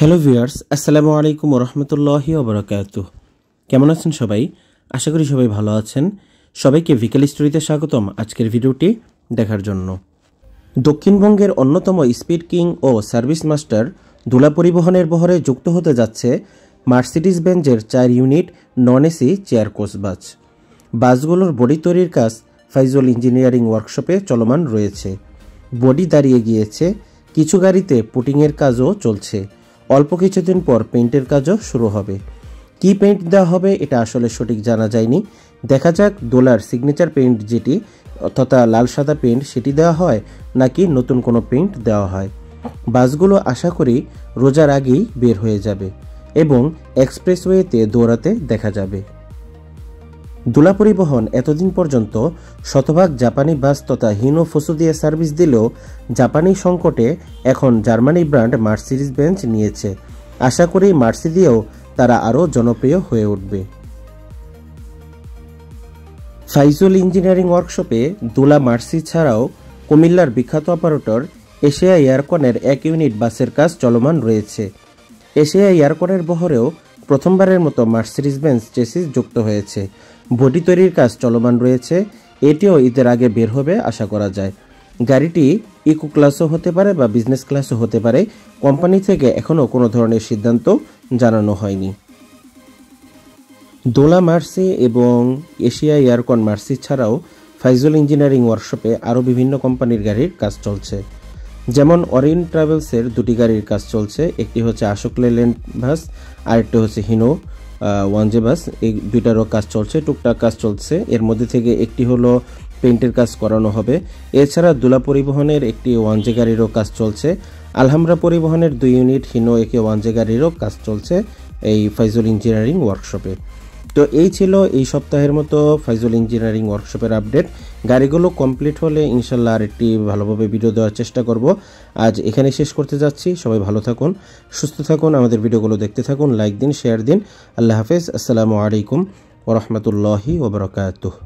Hello viewers, আসসালামু আলাইকুম ওয়া রাহমাতুল্লাহি ওয়া বারাকাতুহু। কেমন আছেন সবাই? আশা করি সবাই ভালো আছেন। সবাইকে ভিকেল স্টোরিতে স্বাগতম আজকের ভিডিওটি দেখার জন্য। দক্ষিণবঙ্গের অন্যতম স্পিড কিং ও সার্ভিস মাস্টার দুলা পরিবহনের বহরে যুক্ত হতে যাচ্ছে মার্সিডিজ বেঞ্জের 4 unit non AC chair coach bus. বাসগুলোর বডি তৈরির কাজ ফাইজল ইঞ্জিনিয়ারিং ওয়ার্কশপে চলমান রয়েছে। বডি দাঁড়িয়ে গিয়েছে, কিছু গাড়িতে পুটিংয়ের কাজও চলছে। অল্প কিছুদিন পর পেইন্টের কাজও শুরু হবে। কি পেইন্ট দেওয়া হবে এটা আসলে সঠিক জানা যায়নি। দেখা যাক দোলার সিগনেচার পেইন্ট যেটি তথা লাল সাদা পেইন্ট সেটি দেওয়া হয় নাকি নতুন কোনো পেইন্ট দেওয়া হয়। বাসগুলো আশা করি রোজার আগেই বের হয়ে যাবে এবং এক্সপ্রেসওয়েতে দৌড়াতে দেখা যাবে। দুলা পরিবহন এতদিন পর্যন্ত শতভাগ জাপানি বাস তথা হিনো ফুসু দিয়ে সার্ভিস দিলেও জাপানি সংকটে এখন জার্মানি ব্র্যান্ড মার্সিডিজ বেঞ্জ নিয়েছে। আশা করি মার্সি দিয়েও তারা আরও জনপ্রিয় হয়ে উঠবে। ফাইজল ইঞ্জিনিয়ারিং ওয়ার্কশপে দুলা মার্সি ছাড়াও কুমিল্লার বিখ্যাত অপারেটর এশিয়া এয়ারকনের 1 ইউনিট বাসের কাজ চলমান রয়েছে। এশিয়া এয়ারকনের বহরেও প্রথমবারের মতো মার্সিডিজ বেঞ্জ চেসিস যুক্ত হয়েছে। বডি তৈরির কাজ চলমান রয়েছে, এটিও ঈদের আগে বের হবে আশা করা যায়। গাড়িটি ইকো ক্লাসও হতে পারে বা বিজনেস ক্লাসও হতে পারে। কোম্পানি থেকে এখনও কোনো ধরনের সিদ্ধান্ত জানানো হয়নি। দোলা মার্সি এবং এশিয়া এয়ারকন মার্সি ছাড়াও ফাইজল ইঞ্জিনিয়ারিং ওয়ার্কশপে আরও বিভিন্ন কোম্পানির গাড়ির কাজ চলছে। যেমন অরিন ট্রাভেলসের 2টি গাড়ির কাজ চলছে, একটি হচ্ছে আশোক লেল্যান্ড বাস, আরেকটি হচ্ছে হিনো ওয়ানজে বাস। এই দুইটারও কাজ চলছে, টুকটাক কাজ চলছে। এর মধ্যে থেকে একটি হলো পেইন্টের কাজ করানো হবে। এছাড়া দুলা পরিবহনের একটি ওয়ানজে গাড়িরও কাজ চলছে। আলহামরা পরিবহনের 2 ইউনিট হিনো একে ওয়ানজে গাড়িরও কাজ চলছে এই ফাইজল ইঞ্জিনিয়ারিং ওয়ার্কশপে। তো এই ছিল এই সপ্তাহের মতো ফাইজল ইঞ্জিনিয়ারিং ওয়ার্কশপের আপডেট। গাড়িগুলো কমপ্লিট হলে ইনশাল্লাহ আরেকটি ভালোভাবে ভিডিও দেওয়ার চেষ্টা করব। আজ এখানে শেষ করতে যাচ্ছি। সবাই ভালো থাকুন, সুস্থ থাকুন, আমাদের ভিডিওগুলো দেখতে থাকুন, লাইক দিন, শেয়ার দিন। আল্লাহ হাফেজ, আসসালামু আলাইকুম ওয়া রাহমাতুল্লাহি ওয়া বারাকাতুহু।